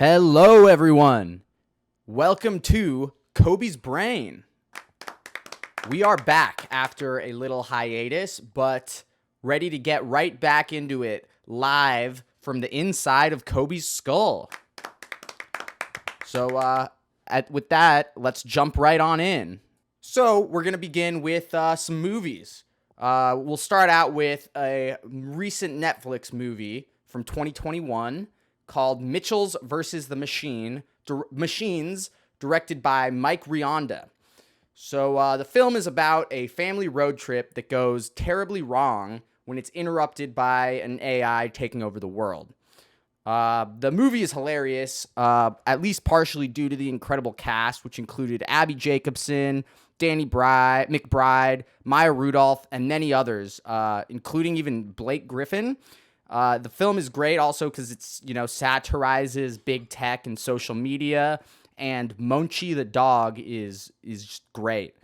Hello, everyone. Welcome to Coby's Brain. We are back after a little hiatus, but ready to get right back into it live from the inside of Coby's skull. So, with that, let's jump right on in. So, we're going to begin with some movies. We'll start out with a recent Netflix movie from 2021 called Mitchell's vs. the Machines, directed by Mike Rionda. So the film is about a family road trip that goes terribly wrong when it's interrupted by an AI taking over the world. The movie is hilarious, at least partially due to the incredible cast, which included Abby Jacobson, Danny McBride, Maya Rudolph, and many others, including even Blake Griffin. The film is great also because it's, satirizes big tech and social media, and Monchi the dog is just great.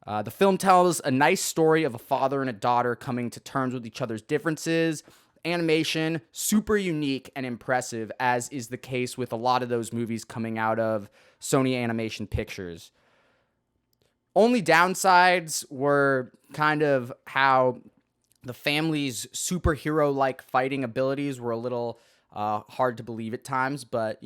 The film tells a nice story of a father and a daughter coming to terms with each other's differences. Animation, super unique and impressive, as is the case with a lot of those movies coming out of Sony Animation Pictures. Only downsides were kind of how the family's superhero-like fighting abilities were a little hard to believe at times, but,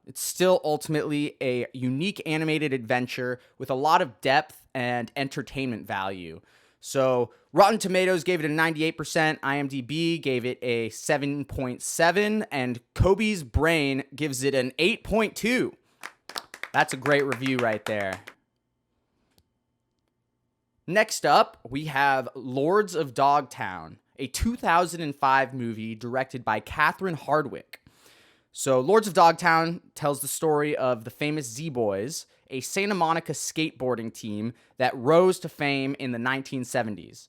it's still ultimately a unique animated adventure with a lot of depth and entertainment value. So Rotten Tomatoes gave it a 98%, IMDb gave it a 7.7, and Coby's Brain gives it an 8.2. That's a great review right there. Next up, we have Lords of Dogtown, a 2005 movie directed by Catherine Hardwicke. So Lords of Dogtown tells the story of the famous Z-Boys, a Santa Monica skateboarding team that rose to fame in the 1970s.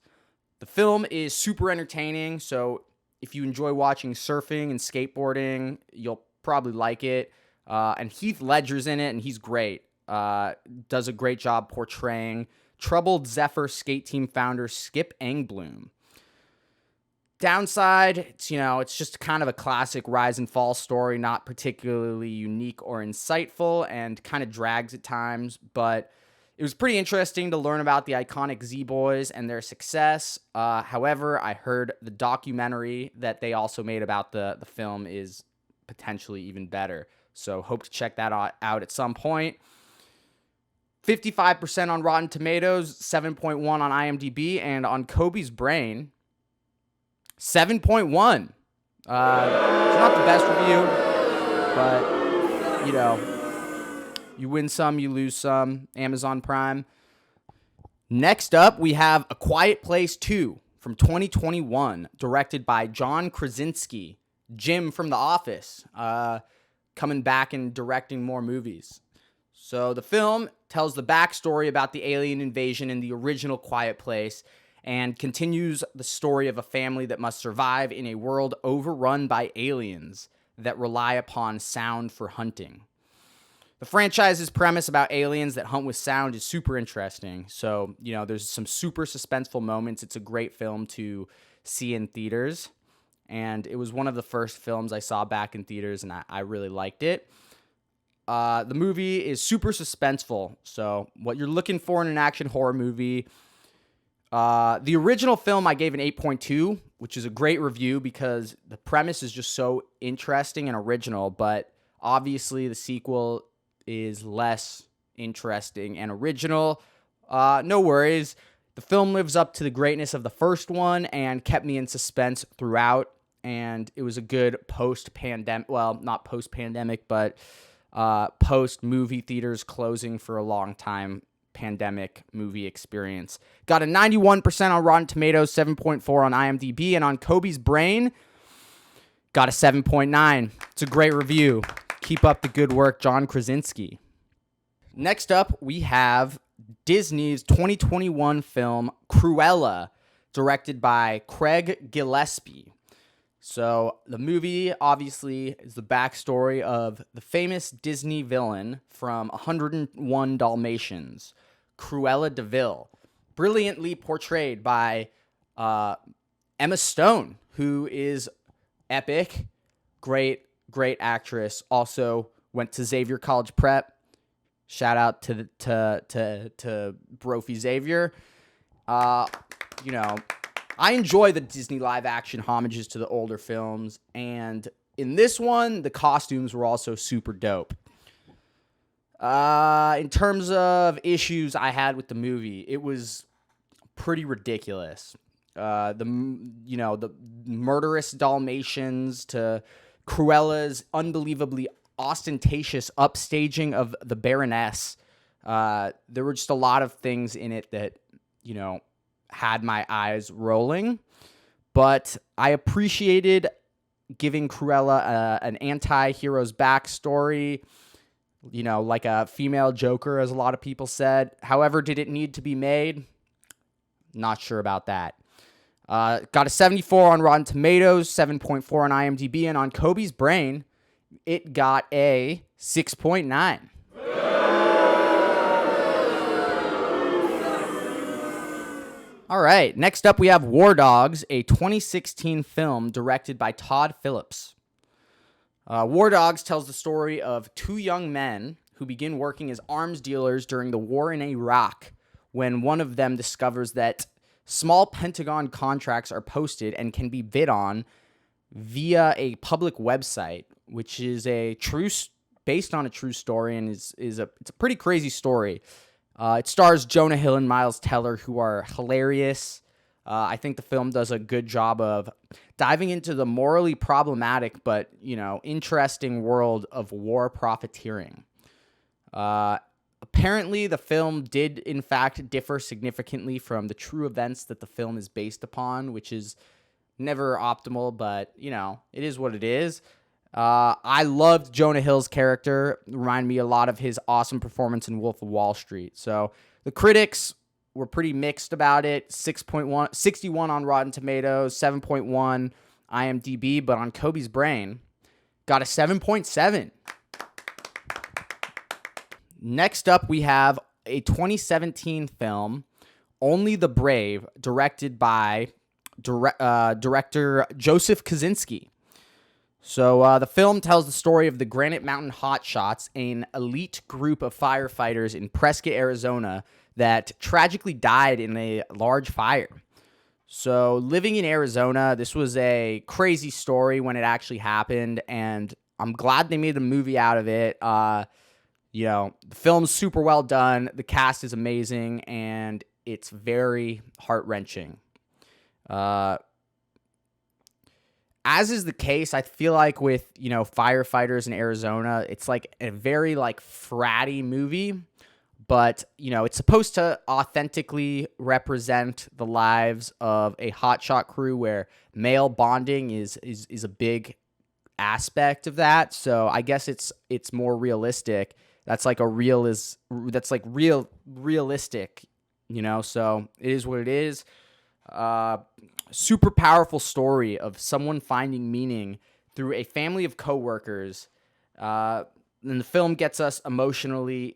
The film is super entertaining, so if you enjoy watching surfing and skateboarding, you'll probably like it. And Heath Ledger's in it, and he's great. Does a great job portraying Troubled Zephyr skate team founder Skip Engblom. Downside, it's just kind of a classic rise and fall story, not particularly unique or insightful, and kind of drags at times, but it was pretty interesting to learn about the iconic Z-Boys and their success. However, I heard the documentary that they also made about the film is potentially even better, so hope to check that out at some point. 55% on Rotten Tomatoes, 7.1 on IMDb, and on Coby's Brain, 7.1. It's not the best review, but, you win some, you lose some. Amazon Prime. Next up, we have A Quiet Place 2 from 2021, directed by John Krasinski, Jim from The Office, coming back and directing more movies. So the film tells the backstory about the alien invasion in the original Quiet Place and continues the story of a family that must survive in a world overrun by aliens that rely upon sound for hunting. The franchise's premise about aliens that hunt with sound is super interesting. So, there's some super suspenseful moments. It's a great film to see in theaters. And it was one of the first films I saw back in theaters, and I really liked it. The movie is super suspenseful, so what you're looking for in an action horror movie. The original film I gave an 8.2, which is a great review because the premise is just so interesting and original, but obviously the sequel is less interesting and original. No worries. The film lives up to the greatness of the first one and kept me in suspense throughout, and it was a good post-pandemic, well, not post-pandemic, but post-movie theaters closing for a long time pandemic movie experience. Got a 91% on Rotten Tomatoes, 7.4 on IMDb, and on Coby's Brain, got a 7.9. It's a great review. Keep up the good work, John Krasinski. Next up, we have Disney's 2021 film Cruella, directed by Craig Gillespie. So the movie, obviously, is the backstory of the famous Disney villain from 101 Dalmatians, Cruella de Vil, brilliantly portrayed by Emma Stone, who is epic, great actress, also went to Xavier College Prep. Shout out to Brophy Xavier. You know, I enjoy the Disney live action homages to the older films, and in this one, the costumes were also super dope. In terms of issues I had with the movie, it was pretty ridiculous. The murderous Dalmatians to Cruella's unbelievably ostentatious upstaging of the Baroness. There were just a lot of things in it that, you know, had my eyes rolling. But I appreciated giving Cruella an anti-hero's backstory, you know, like a female Joker, as a lot of people said. However, did it need to be made? Not sure about that. Got a 74 on Rotten Tomatoes, 7.4 on IMDb, and on Coby's brain, it got a 6.9. All right, next up we have War Dogs, a 2016 film directed by Todd Phillips. War Dogs tells the story of two young men who begin working as arms dealers during the war in Iraq, when one of them discovers that small Pentagon contracts are posted and can be bid on via a public website, which is based on a true story, and it's a pretty crazy story. It stars Jonah Hill and Miles Teller, who are hilarious. I think the film does a good job of diving into the morally problematic but, you know, interesting world of war profiteering. Apparently, the film did, in fact, differ significantly from the true events that the film is based upon, which is never optimal, but, you know, it is what it is. I loved Jonah Hill's character. It reminded me a lot of his awesome performance in Wolf of Wall Street. So the critics were pretty mixed about it. 61 on Rotten Tomatoes, 7.1 IMDb, but on Coby's brain, got a 7.7. Next up, we have a 2017 film, Only the Brave, directed by director Joseph Kosinski. So the film tells the story of the Granite Mountain Hotshots, an elite group of firefighters in Prescott, Arizona, that tragically died in a large fire. So living in Arizona, this was a crazy story when it actually happened, and I'm glad they made a movie out of it. You know, the film's super well done, the cast is amazing, and it's very heart-wrenching. As is the case, I feel like with, you know, firefighters in Arizona, it's like a very like fratty movie, but, you know, it's supposed to authentically represent the lives of a hotshot crew where male bonding is a big aspect of that. So I guess it's more realistic. That's like realistic, you know, so it is what it is. Super powerful story of someone finding meaning through a family of coworkers. And the film gets us emotionally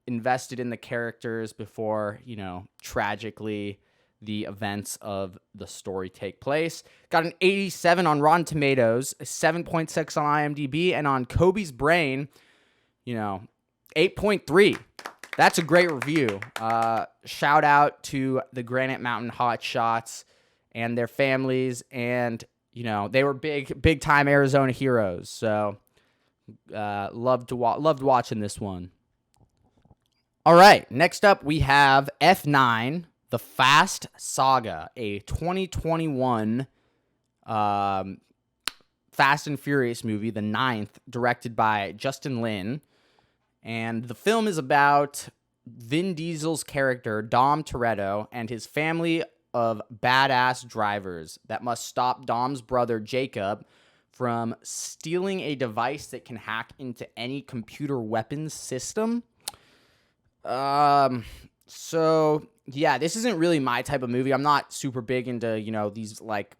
invested in the characters before, you know, tragically the events of the story take place. Got an 87 on Rotten Tomatoes, a 7.6 on IMDb, and on Coby's brain, you know, 8.3. That's a great review. Shout out to the Granite Mountain Hotshots and their families, and, you know, they were big time Arizona heroes. So loved watching this one. All right, next up we have F9, The Fast Saga, a 2021 Fast and Furious movie, the 9th, directed by Justin Lin. And the film is about Vin Diesel's character, Dom Toretto, and his family of badass drivers that must stop Dom's brother, Jacob, from stealing a device that can hack into any computer weapons system. So, yeah, this isn't really my type of movie. I'm not super big into, you know, these, like,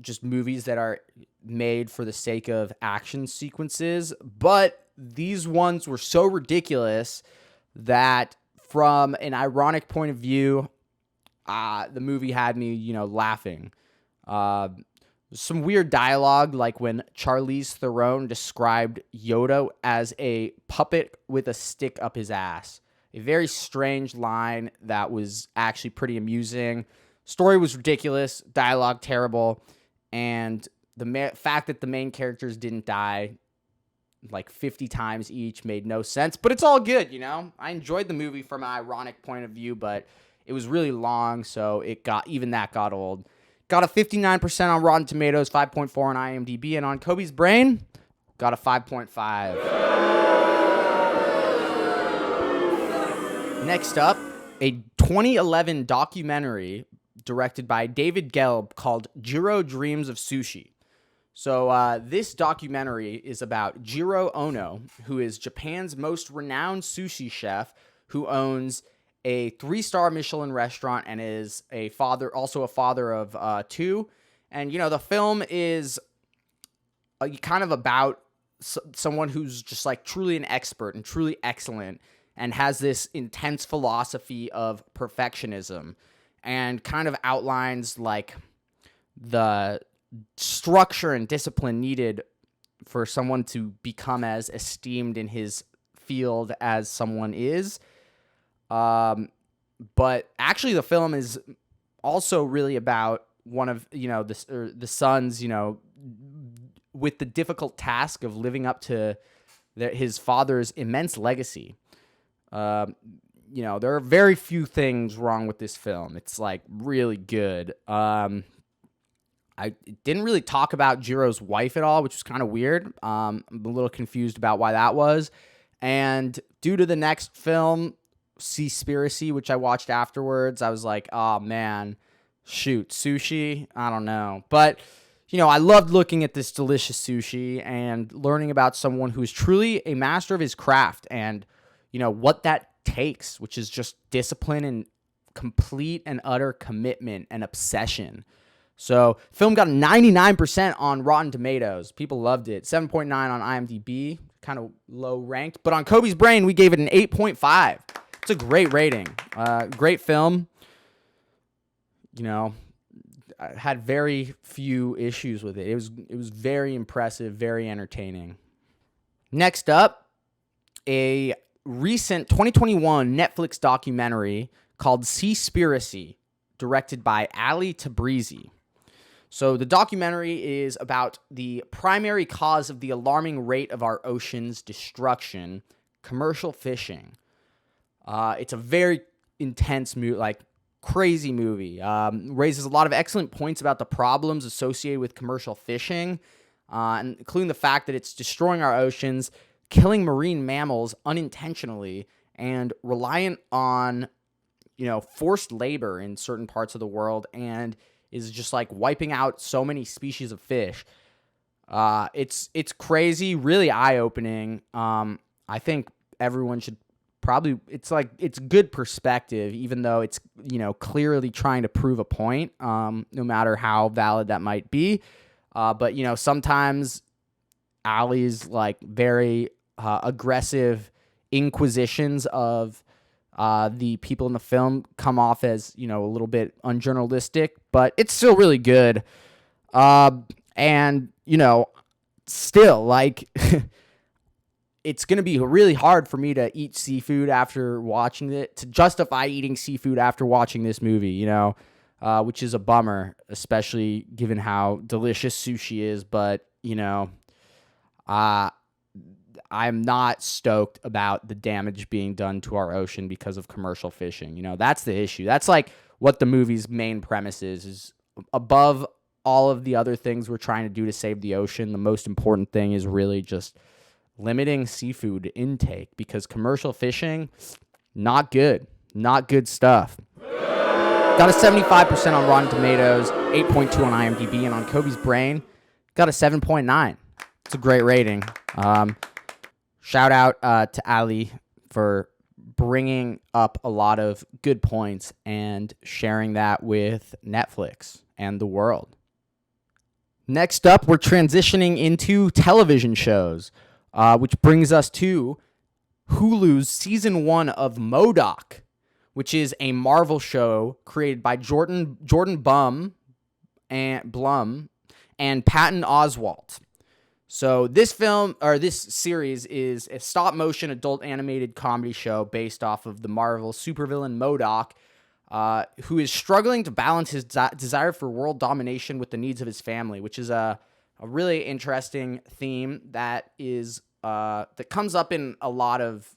just movies that are made for the sake of action sequences, but these ones were so ridiculous that from an ironic point of view, the movie had me, you know, laughing. Some weird dialogue, like when Charlize Theron described Yoda as a puppet with a stick up his ass. A very strange line that was actually pretty amusing. Story was ridiculous, dialogue terrible, and the fact that the main characters didn't die like 50 times each made no sense, but it's all good, you know? I enjoyed the movie from an ironic point of view, but it was really long, so that got old. Got a 59% on Rotten Tomatoes, 5.4 on IMDb, and on Coby's brain, got a 5.5. Next up, a 2011 documentary directed by David Gelb called Jiro Dreams of Sushi. So this documentary is about Jiro Ono, who is Japan's most renowned sushi chef, who owns a 3-star Michelin restaurant and is also a father of 2. And, you know, the film is kind of about someone who's just like truly an expert and truly excellent and has this intense philosophy of perfectionism and kind of outlines like the structure and discipline needed for someone to become as esteemed in his field as someone is. But actually the film is also really about one of, you know, the sons, you know, with the difficult task of living up to his father's immense legacy. You know, there are very few things wrong with this film. It's like really good. I didn't really talk about Jiro's wife at all, which was kind of weird. I'm a little confused about why that was. And due to the next film, Seaspiracy, which I watched afterwards, I was like, oh man, shoot, sushi? I don't know. But, you know, I loved looking at this delicious sushi and learning about someone who is truly a master of his craft and, you know, what that takes, which is just discipline and complete and utter commitment and obsession. So, film got a 99% on Rotten Tomatoes. People loved it. 7.9 on IMDb, kind of low ranked. But on Coby's brain, we gave it an 8.5. It's a great rating. Great film. You know, I had very few issues with it. It was very impressive, very entertaining. Next up, a recent 2021 Netflix documentary called Seaspiracy, directed by Ali Tabrizi. So the documentary is about the primary cause of the alarming rate of our ocean's destruction, commercial fishing. It's a very intense movie, like crazy movie. Raises a lot of excellent points about the problems associated with commercial fishing, including the fact that it's destroying our oceans, killing marine mammals unintentionally, and reliant on, you know, forced labor in certain parts of the world, and is just like wiping out so many species of fish. It's crazy, really eye-opening. I think everyone should probably, it's good perspective, even though it's, you know, clearly trying to prove a point, no matter how valid that might be. But, you know, sometimes Ali's like very aggressive inquisitions of the people in the film come off as, you know, a little bit unjournalistic, but it's still really good. And, you know, still, like, it's going to be really hard for me to eat seafood after watching it, to justify eating seafood after watching this movie, you know, which is a bummer, especially given how delicious sushi is. But, you know, I'm not stoked about the damage being done to our ocean because of commercial fishing. You know, that's the issue. That's like what the movie's main premise is above all of the other things we're trying to do to save the ocean. The most important thing is really just limiting seafood intake, because commercial fishing, not good stuff. Got a 75% on Rotten Tomatoes, 8.2 on IMDb, and on Coby's brain, got a 7.9. It's a great rating. Shout out to Ali for bringing up a lot of good points and sharing that with Netflix and the world. Next up, we're transitioning into television shows, which brings us to Hulu's Season 1 of MODOK, which is a Marvel show created by Jordan Blum and and Patton Oswalt. So this series is a stop-motion adult animated comedy show based off of the Marvel supervillain MODOK, who is struggling to balance his desire for world domination with the needs of his family, which is a really interesting theme that comes up in a lot of,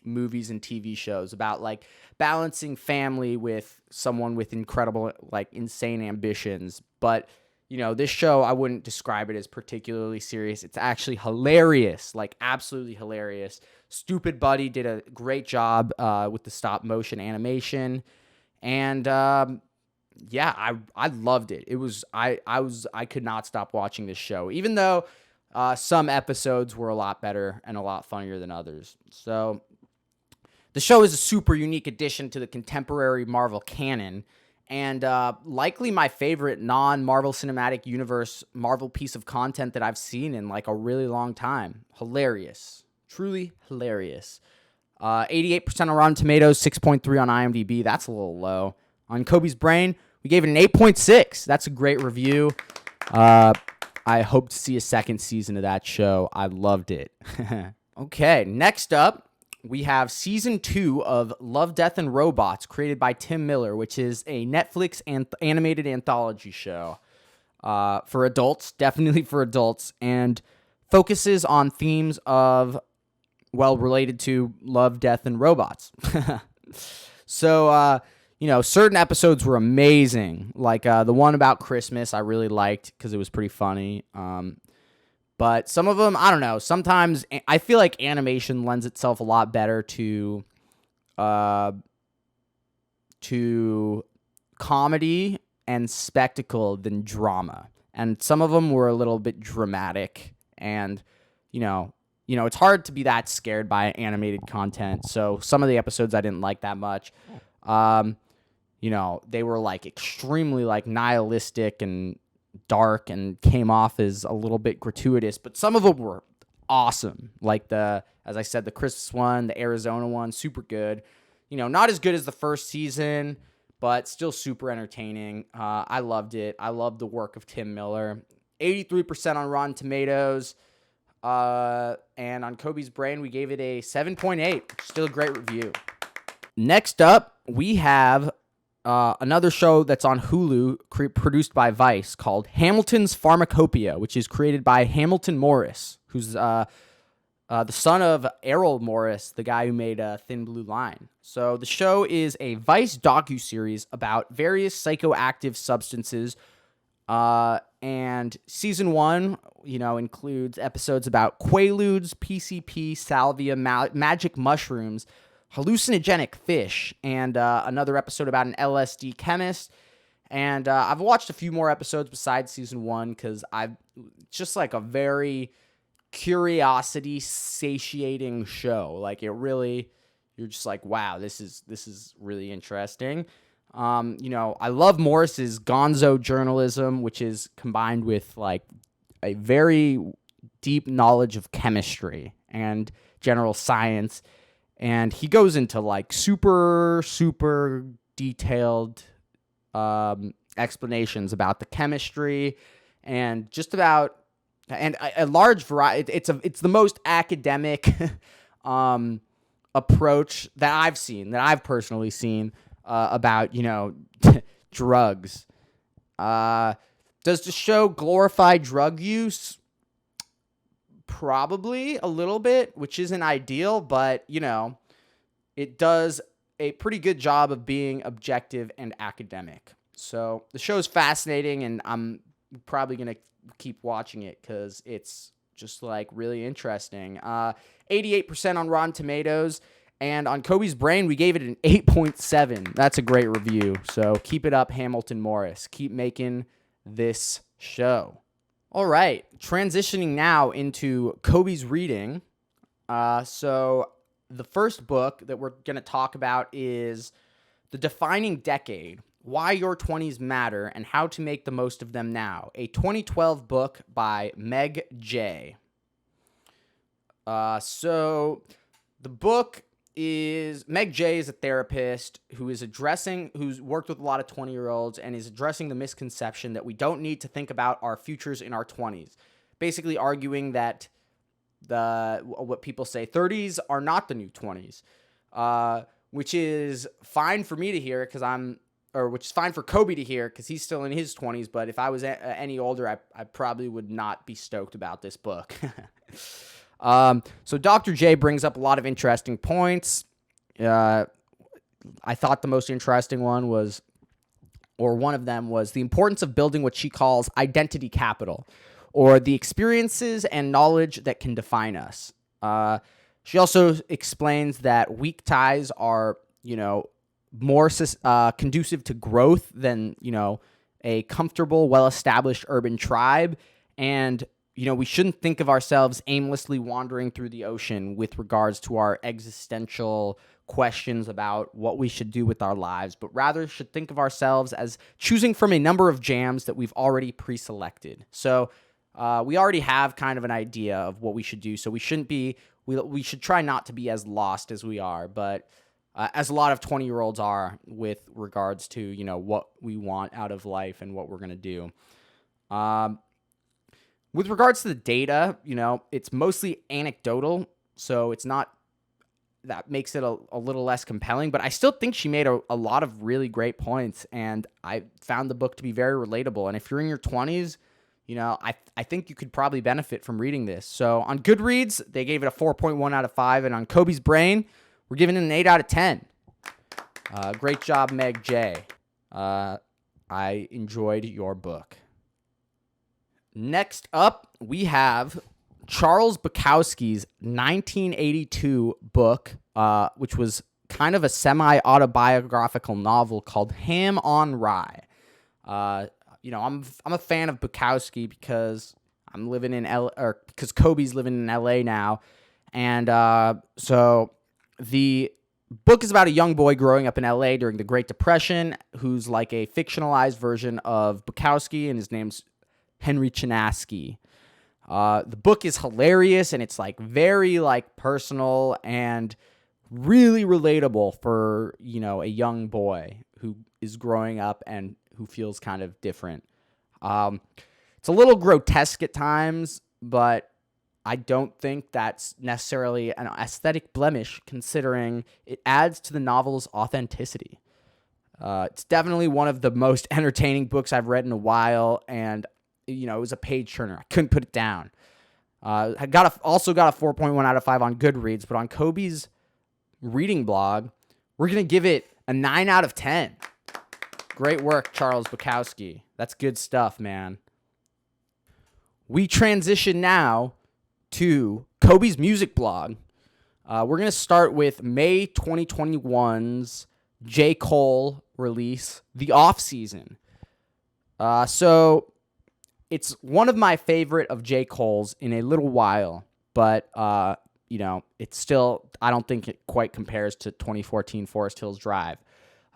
movies and TV shows about like balancing family with someone with incredible, like insane ambitions. But, this show, I wouldn't describe it as particularly serious. It's actually hilarious, like absolutely hilarious. Stupid Buddy did a great job with the stop motion animation. And I loved it. I could not stop watching this show, even though some episodes were a lot better and a lot funnier than others. So the show is a super unique addition to the contemporary Marvel canon, and likely my favorite non-Marvel Cinematic Universe Marvel piece of content that I've seen in like a really long time. Hilarious. Truly hilarious. 88% on Rotten Tomatoes, 6.3 on IMDb. That's a little low. On Coby's Brain, we gave it an 8.6. That's a great review. I hope to see a second season of that show. I loved it. Okay, next up, we have Season 2 of Love, Death, and Robots, created by Tim Miller, which is a Netflix animated anthology show for adults, definitely for adults, and focuses on themes of, related to love, death, and robots. So, certain episodes were amazing. Like the one about Christmas I really liked because it was pretty funny. But some of them, I don't know. Sometimes I feel like animation lends itself a lot better to comedy and spectacle than drama. And some of them were a little bit dramatic. And, it's hard to be that scared by animated content. So some of the episodes I didn't like that much. They were like extremely like nihilistic and dark and came off as a little bit gratuitous, but some of them were awesome. Like as I said, the Christmas one, the Arizona one, super good. Not as good as the first season, but still super entertaining. I loved it. I loved the work of Tim Miller. 83% on Rotten Tomatoes. And on Coby's Brain, we gave it a 7.8. Still a great review. Next up, we have another show that's on Hulu, produced by Vice, called Hamilton's Pharmacopeia, which is created by Hamilton Morris, who's the son of Errol Morris, the guy who made Thin Blue Line. So the show is a Vice docuseries about various psychoactive substances, and season 1, includes episodes about Quaaludes, PCP, salvia, magic mushrooms, hallucinogenic fish, and another episode about an LSD chemist. And I've watched a few more episodes besides season 1 because it's just like a very curiosity satiating show. Like it really, you're just like, wow, this is really interesting. I love Morris's gonzo journalism, which is combined with like a very deep knowledge of chemistry and general science. And he goes into like super, super detailed explanations about the chemistry and just about a large variety. It's the most academic approach that I've personally seen about drugs. Does the show glorify drug use? Probably a little bit, which isn't ideal, but, it does a pretty good job of being objective and academic. So the show is fascinating, and I'm probably going to keep watching it because it's just, like, really interesting. 88% on Rotten Tomatoes, and on Coby's Brain, we gave it an 8.7. That's a great review. So keep it up, Hamilton Morris. Keep making this show. All right, transitioning now into Coby's reading. So the first book that we're going to talk about is The Defining Decade, Why Your 20s Matter and How to Make the Most of Them Now, a 2012 book by Meg J. So the book is Meg J is a therapist who's worked with a lot of 20-year-olds and is addressing the misconception that we don't need to think about our futures in our 20s. Basically arguing that what people say 30s are not the new 20s, which is fine for me to hear which is fine for Coby to hear because he's still in his 20s. But if I was any older, I probably would not be stoked about this book. So Dr. J brings up a lot of interesting points. I thought the most interesting one one of them was the importance of building what she calls identity capital, or the experiences and knowledge that can define us. She also explains that weak ties are, more conducive to growth than, a comfortable, well-established urban tribe. And we shouldn't think of ourselves aimlessly wandering through the ocean with regards to our existential questions about what we should do with our lives, but rather should think of ourselves as choosing from a number of jams that we've already pre-selected. So we already have kind of an idea of what we should do, so we should try not to be as lost as we are, but as a lot of 20-year-olds are with regards to, what we want out of life and what we're going to do. With regards to the data, it's mostly anecdotal, so it's not, that makes it a little less compelling, but I still think she made a lot of really great points, and I found the book to be very relatable. And if you're in your 20s, I think you could probably benefit from reading this. So on Goodreads, they gave it a 4.1 out of 5, and on Kobe's Brain, we're giving it an 8 out of 10. Great job, Meg J. I enjoyed your book. Next up, we have Charles Bukowski's 1982 book, which was kind of a semi-autobiographical novel called Ham on Rye. I'm a fan of Bukowski because I'm living in because Kobe's living in LA now, and so the book is about a young boy growing up in LA during the Great Depression, who's like a fictionalized version of Bukowski, and his name's Henry Chinaski. The book is hilarious, and it's like very like personal and really relatable for, a young boy who is growing up and who feels kind of different. It's a little grotesque at times, but I don't think that's necessarily an aesthetic blemish, considering it adds to the novel's authenticity. It's definitely one of the most entertaining books I've read in a while, and it was a page turner. I couldn't put it down. I also got a 4.1 out of 5 on Goodreads, but on Kobe's reading blog, we're going to give it a 9 out of 10. Great work, Charles Bukowski. That's good stuff, man. We transition now to Kobe's music blog. We're going to start with May 2021's J. Cole release, The Offseason. So it's one of my favorite of J. Cole's in a little while, but, it's still, I don't think it quite compares to 2014 Forest Hills Drive.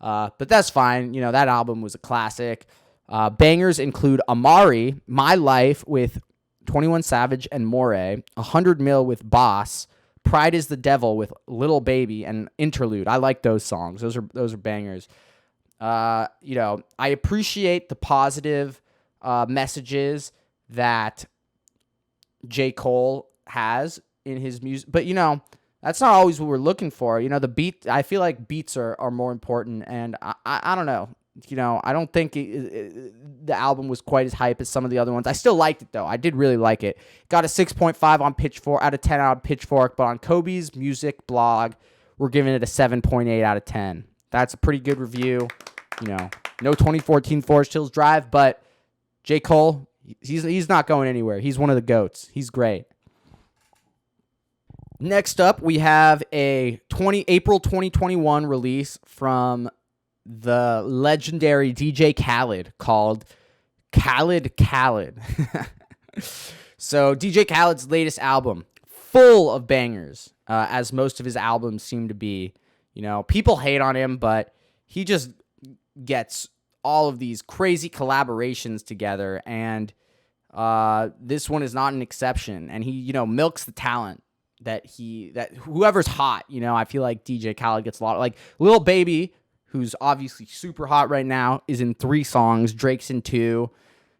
But that's fine. That album was a classic. Bangers include Amari, My Life with 21 Savage and Moray, 100 Mil with Boss, Pride is the Devil with Little Baby, and Interlude. I like those songs. Those are bangers. I appreciate the positive messages that J. Cole has in his music, but that's not always what we're looking for. The beat, I feel like beats are more important, and I don't know. I don't think the album was quite as hype as some of the other ones. I still liked it, though. I did really like it. Got a 6.5 on Pitchfork, out of 10 on Pitchfork, but on Kobe's music blog, we're giving it a 7.8 out of 10. That's a pretty good review. No 2014 Forest Hills Drive, but J. Cole, he's not going anywhere. He's one of the GOATs. He's great. Next up, we have a April 2021 release from the legendary DJ Khaled called Khaled. So DJ Khaled's latest album, full of bangers, as most of his albums seem to be. People hate on him, but he just gets all of these crazy collaborations together, and this one is not an exception. And he, milks the talent. that whoever's hot, I feel like DJ Khaled gets a lot. Like Lil Baby, who's obviously super hot right now, is in 3 songs. Drake's in 2.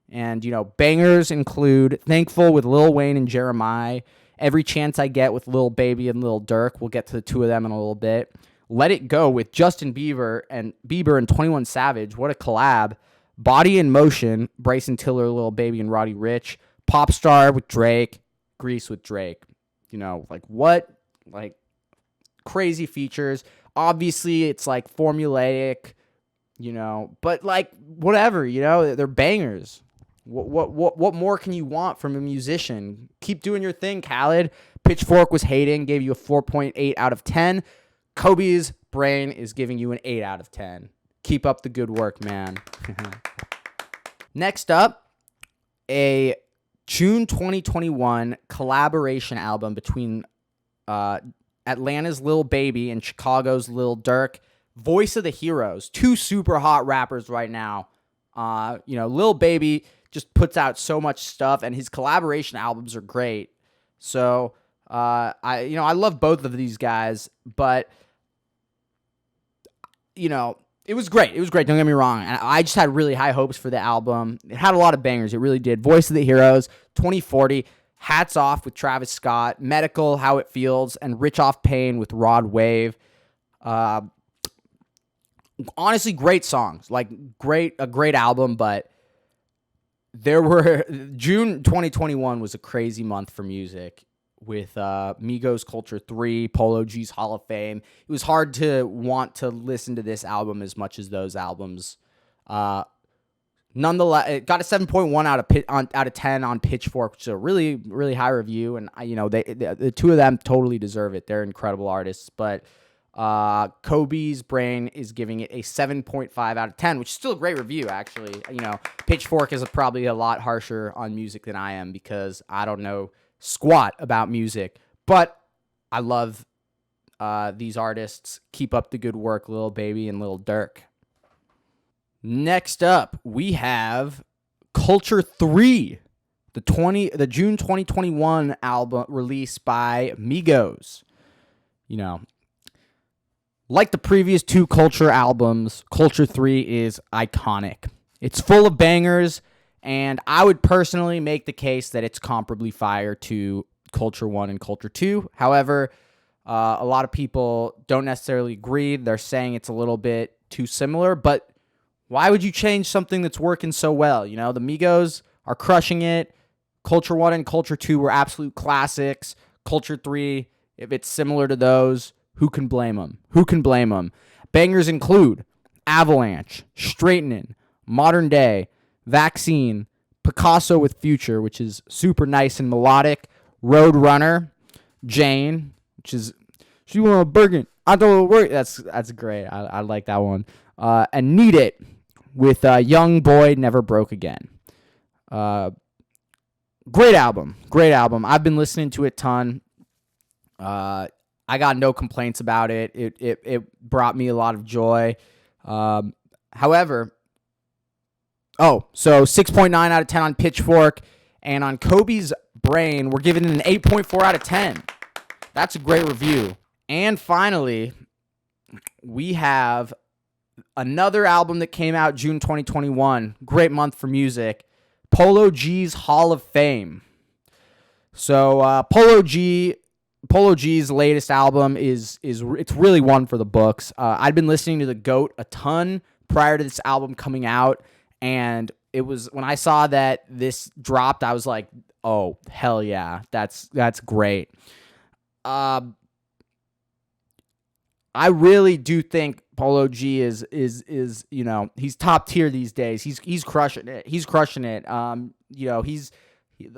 And, bangers include Thankful with Lil Wayne and Jeremiah. Every Chance I Get with Lil Baby and Lil Durk. We'll get to the 2 of them in a little bit. Let It Go with Justin Bieber and 21 Savage. What a collab. Body in Motion, Bryson Tiller, Lil Baby, and Roddy Ricch. Popstar with Drake. Grease with Drake. What? Crazy features. Obviously, it's formulaic, but whatever, they're bangers. What more can you want from a musician? Keep doing your thing, Khaled. Pitchfork was hating, gave you a 4.8 out of 10. Coby's brain is giving you an 8 out of 10. Keep up the good work, man. Next up, a June 2021 collaboration album between Atlanta's Lil Baby and Chicago's Lil Durk. Voice of the Heroes, 2 super hot rappers right now. Lil Baby just puts out so much stuff, and his collaboration albums are great. So, I love both of these guys, but, it was great. It was great. Don't get me wrong. And I just had really high hopes for the album. It had a lot of bangers. It really did. Voice of the Heroes, 2040, Hats Off with Travis Scott, Medical, How It Feels, and Rich Off Pain with Rod Wave. Honestly, great songs. A great album, but June 2021 was a crazy month for music with Migos Culture 3, Polo G's Hall of Fame. It was hard to want to listen to this album as much as those albums. Nonetheless, it got a 7.1 out of 10 on Pitchfork, which is a really, really high review. And the 2 of them totally deserve it. They're incredible artists. But Coby's brain is giving it a 7.5 out of 10, which is still a great review, actually. Pitchfork is probably a lot harsher on music than I am because I don't know squat about music. But I love these artists. Keep up the good work, Lil Baby and Lil Durk. Next up, we have Culture 3, the June 2021 album released by Migos. Like the previous 2 Culture albums, Culture 3 is iconic. It's full of bangers, and I would personally make the case that it's comparably fire to Culture 1 and Culture 2. However, a lot of people don't necessarily agree. They're saying it's a little bit too similar, but why would you change something that's working so well? The Migos are crushing it. Culture 1 and Culture 2 were absolute classics. Culture 3, if it's similar to those, who can blame them? Who can blame them? Bangers include Avalanche, Straightening, Modern Day, Vaccine, Picasso with Future, which is super nice and melodic, Roadrunner, Jane, which is she want a Bergen. I don't work. That's great. I like that one. And Need It with Young Boy Never Broke Again. Great album. I've been listening to it a ton. I got no complaints about it. It brought me a lot of joy. However, so 6.9 out of 10 on Pitchfork, and on Coby's brain, we're giving it an 8.4 out of 10. That's a great review. And finally, we have another album that came out June 2021. Great month for music. Polo G's Hall of Fame. So Polo G's latest album it's really one for the books. I'd been listening to The GOAT a ton prior to this album coming out, and it was when I saw that this dropped, I was like, oh hell yeah, that's great. I really do think Polo G is he's top tier these days. He's crushing it.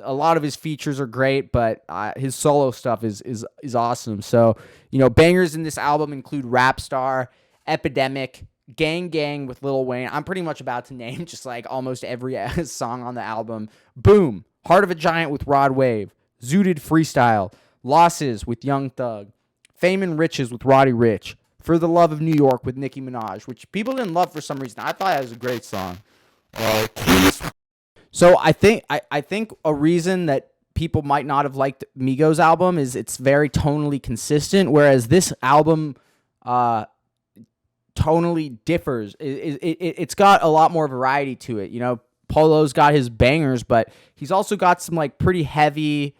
A lot of his features are great, but his solo stuff is awesome. So, bangers in this album include Rap Star, Epidemic, Gang Gang with Lil Wayne. I'm pretty much about to name just almost every song on the album. Boom, Heart of a Giant with Rod Wave, Zooted Freestyle, Losses with Young Thug, Fame and Riches with Roddy Ricch, For the Love of New York with Nicki Minaj, which people didn't love for some reason. I thought that was a great song. So I think a reason that people might not have liked Migos album is it's very tonally consistent, whereas this album tonally differs. It's got a lot more variety to it. You know, Polo's got his bangers, but he's also got some like pretty heavy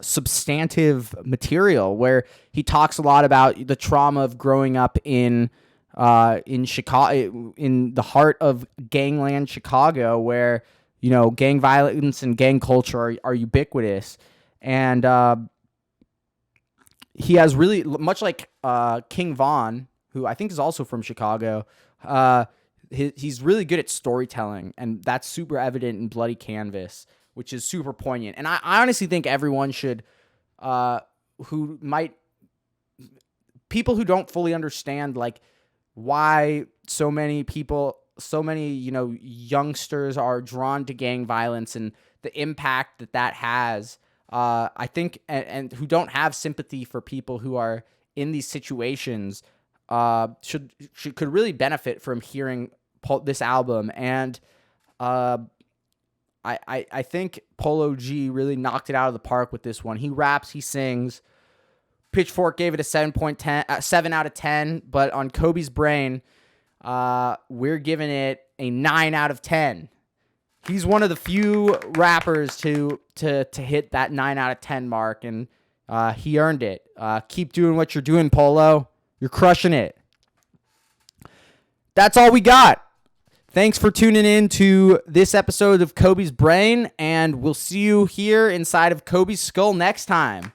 substantive material where he talks a lot about the trauma of growing up in Chicago, in the heart of gangland Chicago, where, you know, gang violence and gang culture are ubiquitous. And he has really, much like King Von, who I think is also from Chicago, he's really good at storytelling, and that's super evident in Bloody Canvas, which is super poignant. And I honestly think everyone should, people who don't fully understand, like, why so many people, you know, youngsters are drawn to gang violence and the impact that has, I think, and who don't have sympathy for people who are in these situations, could really benefit from hearing this album. And I think Polo G really knocked it out of the park with this one. He raps, he sings. Pitchfork gave it a 7 out of 10, but on Coby's brain, we're giving it a 9 out of 10. He's one of the few rappers to hit that 9 out of 10 mark, and he earned it. Keep doing what you're doing, Polo. You're crushing it. That's all we got. Thanks for tuning in to this episode of Coby's Brain, and we'll see you here inside of Coby's Skull next time.